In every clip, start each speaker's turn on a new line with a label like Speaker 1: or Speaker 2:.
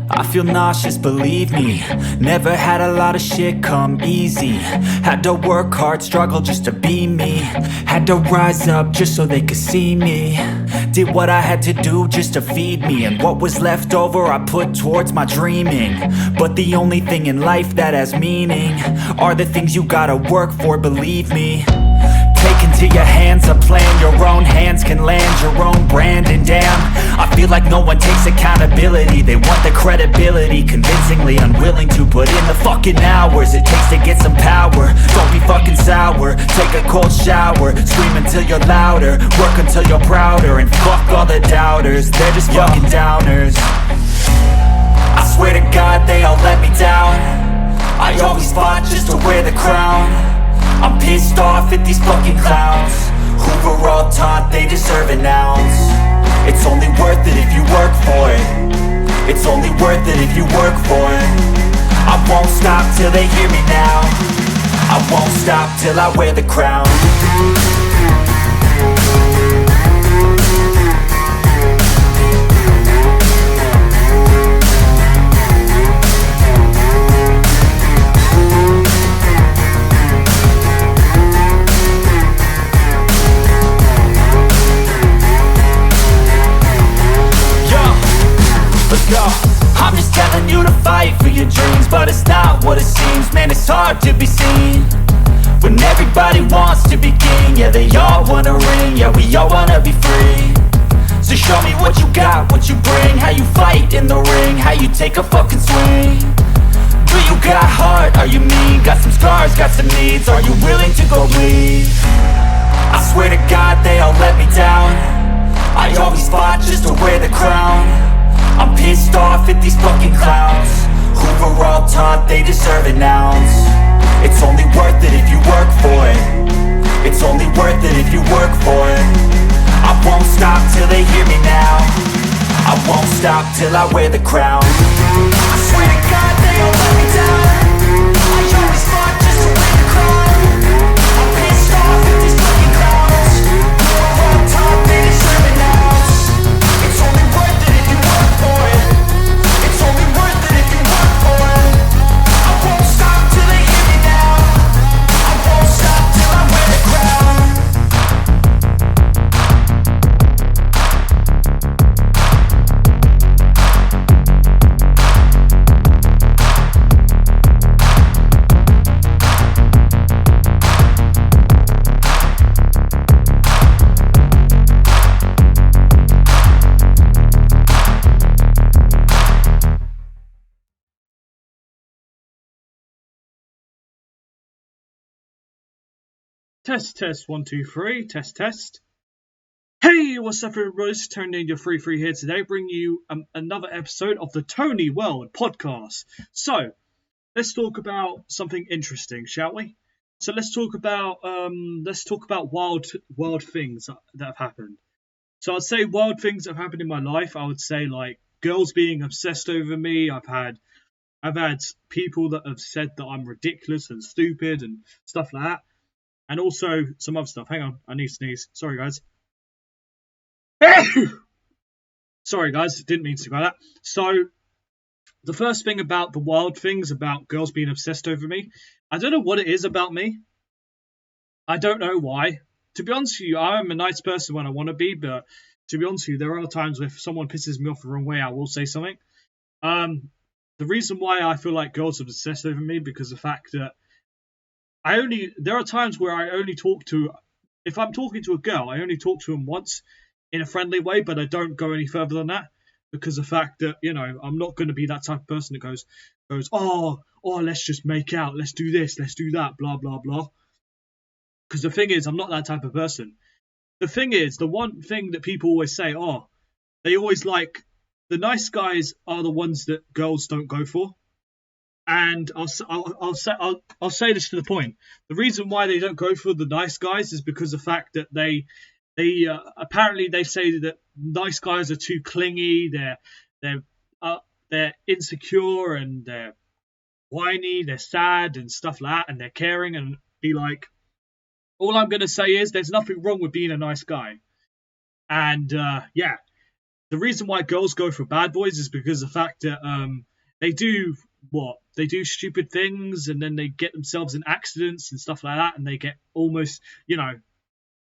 Speaker 1: I feel nauseous, believe me. Never had a lot of shit come easy. Had to work hard, struggle just to be me. Had to rise up just so they could see me. Did what I had to do just to feed me. And what was left over I put towards my dreaming. But the only thing in life that has meaning are the things you gotta work for, believe me. Take into your hands a plan. Your own hands can land your own brand. And damn, I feel like no one takes accountability. They want the credibility, convincingly unwilling to put in the fucking hours it takes to get some power. Don't be fucking sour, take a cold shower. Scream until you're louder, work until you're prouder. And fuck all the doubters, they're just fucking downers. I swear to God they all let me down. I always fought just to wear the crown. I'm pissed off at these fucking clowns who were all taught they deserve an ounce. It's only worth it if you work for it. It's only worth it if you work for it. I won't stop till they hear me now. I won't stop till I wear the crown. I'm just telling you to fight for your dreams, but it's not what it seems. Man, it's hard to be seen when everybody wants to be king. Yeah, they all wanna ring, yeah, we all wanna be free. So show me what you got, what you bring, how you fight in the ring, how you take a fucking swing. Do you got heart, are you mean? Got some scars, got some needs, are you willing to go bleed? I swear to God they all let me down. I always fought just to wear the crown. I'm pissed off at these fucking clowns who were all taught they deserve an ounce. It's only worth it if you work for it. It's only worth it if you work for it. I won't stop till they hear me now. I won't stop till I wear the crown. I swear to God they all let me down. I always fought just to wear the crown. I'm pissed off at these fucking clowns who were all taught they deserve an ounce. It's only worth it if you work for it. It's only worth it if you work for it. I won't stop till they hear me now. I won't stop till I wear the crown.
Speaker 2: Test, test, 1, 2, 3, test, test. Hey, what's up, everybody? Tony and your free here today, bringing you another episode of the Tony World podcast. So, let's talk about something interesting, shall we? So let's talk about wild things that have happened. So I'd say wild things that have happened in my life. I would say like girls being obsessed over me. I've had people that have said that I'm ridiculous and stupid and stuff like that. And also some other stuff. Hang on, I need to sneeze. Sorry, guys. Sorry, guys. Didn't mean to go like that. So, the first thing about the wild things about girls being obsessed over me, I don't know what it is about me. I don't know why. To be honest with you, I am a nice person when I want to be, but to be honest with you, there are times if someone pisses me off the wrong way, I will say something. The reason why I feel like girls are obsessed over me because of the fact that there are times where I only talk to, if I'm talking to a girl, I only talk to them once in a friendly way, but I don't go any further than that because of the fact that, I'm not going to be that type of person that goes, oh, let's just make out, let's do this, let's do that, blah, blah, blah. Because the thing is, I'm not that type of person. The thing is, the one thing that people always say, they always like, the nice guys are the ones that girls don't go for. And I'll say this to the point. The reason why they don't go for the nice guys is because of the fact that they apparently they say that nice guys are too clingy. They're insecure and they're whiny. They're sad and stuff like that, and they're caring and be like. All I'm gonna say is there's nothing wrong with being a nice guy. And yeah, the reason why girls go for bad boys is because of the fact that they do they do stupid things, and then they get themselves in accidents and stuff like that, and they get almost,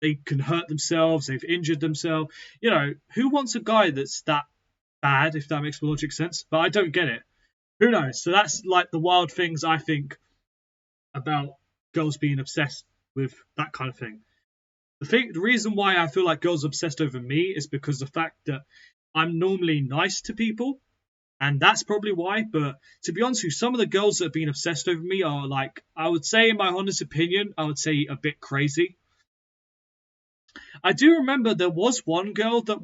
Speaker 2: they can hurt themselves, they've injured themselves. Who wants a guy that's that bad, if that makes logic sense? But I don't get it. Who knows? So that's like the wild things I think about girls being obsessed with that kind of thing. The reason why I feel like girls are obsessed over me is because the fact that I'm normally nice to people, and that's probably why. But to be honest with you, some of the girls that have been obsessed over me are, like, I would say, in my honest opinion, I would say a bit crazy. I do remember there was one girl that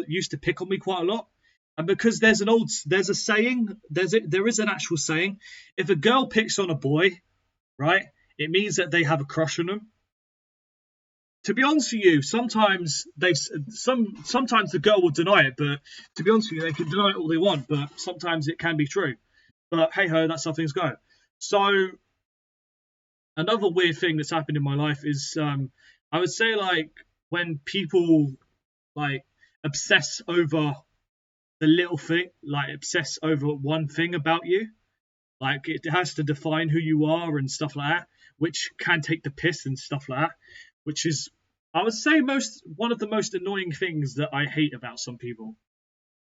Speaker 2: used to pick on me quite a lot, and because there is an actual saying: if a girl picks on a boy, right, it means that they have a crush on him. To be honest with you, sometimes sometimes the girl will deny it, but to be honest with you, they can deny it all they want, but sometimes it can be true. But hey ho, that's how things go. So another weird thing that's happened in my life is, I would say, like, when people like obsess over the little thing, like obsess over one thing about you, like it has to define who you are and stuff like that, which can take the piss and stuff like that, which is, I would say, one of the most annoying things that I hate about some people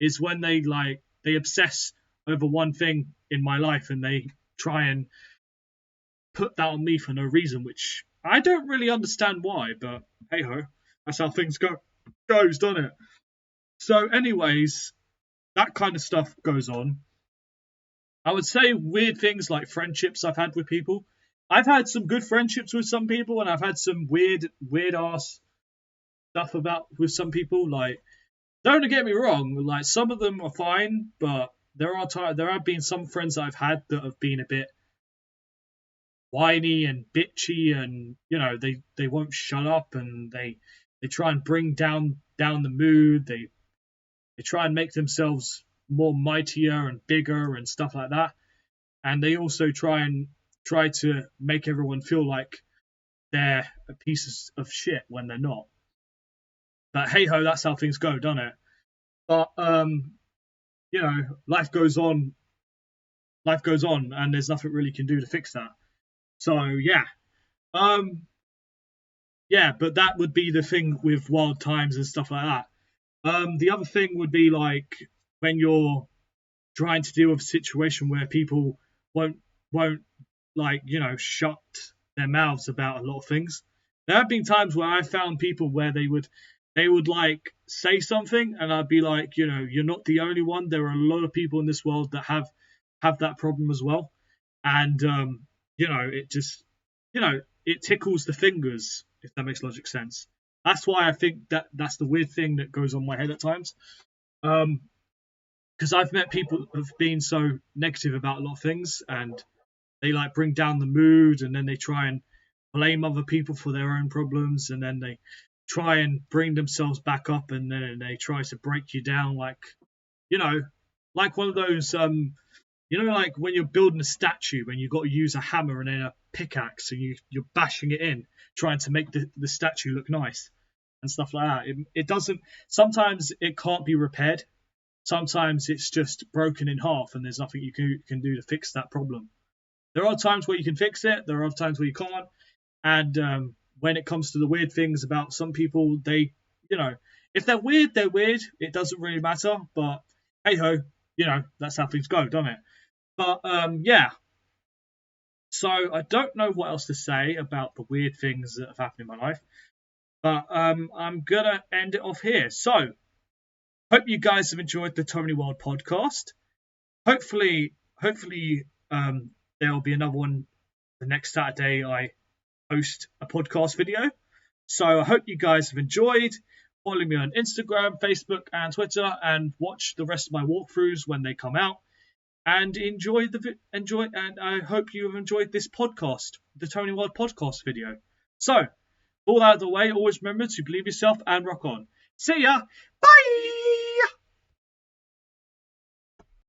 Speaker 2: is when they obsess over one thing in my life and they try and put that on me for no reason, which I don't really understand why, but hey ho, that's how things goes, doesn't it? So anyways, that kind of stuff goes on. I would say weird things like friendships I've had with people. I've had some good friendships with some people, and I've had some weird ass stuff with some people. Like, don't get me wrong, like, some of them are fine, but there have been some friends that I've had that have been a bit whiny and bitchy, and they won't shut up, and they try and bring down the mood. They try and make themselves more mightier and bigger and stuff like that, and they also try to make everyone feel like they're a piece of shit when they're not. But hey ho, that's how things go, doesn't it? But life goes on, and there's nothing really can do to fix that. So yeah, but that would be the thing with wild times and stuff like that. The other thing would be, like, when you're trying to deal with a situation where people won't shut their mouths about a lot of things. There have been times where I found people where they would like say something, and I'd be like, you're not the only one. There are a lot of people in this world that have that problem as well, and it just it tickles the fingers, if that makes logic sense. That's why I think that's the weird thing that goes on my head at times. Because I've met people who've been so negative about a lot of things, and they like bring down the mood, and then they try and blame other people for their own problems, and then they try and bring themselves back up, and then they try to break you down, like one of those like when you're building a statue and you've got to use a hammer and then a pickaxe, and you're bashing it in, trying to make the statue look nice and stuff like that. It doesn't. Sometimes it can't be repaired. Sometimes it's just broken in half, and there's nothing you can do to fix that problem. There are times where you can fix it. There are times where you can't. And when it comes to the weird things about some people, they, if they're weird, they're weird. It doesn't really matter. But hey ho, that's how things go, doesn't it? But yeah. So I don't know what else to say about the weird things that have happened in my life. But I'm gonna end it off here. So hope you guys have enjoyed the Tony Wild podcast. Hopefully, there will be another one the next Saturday. I post a podcast video. So I hope you guys have enjoyed. Follow me on Instagram, Facebook, and Twitter, and watch the rest of my walkthroughs when they come out. And enjoy. And I hope you have enjoyed this podcast, the Tony Wild podcast video. So, all out of the way, always remember to believe yourself and rock on. See ya. Bye.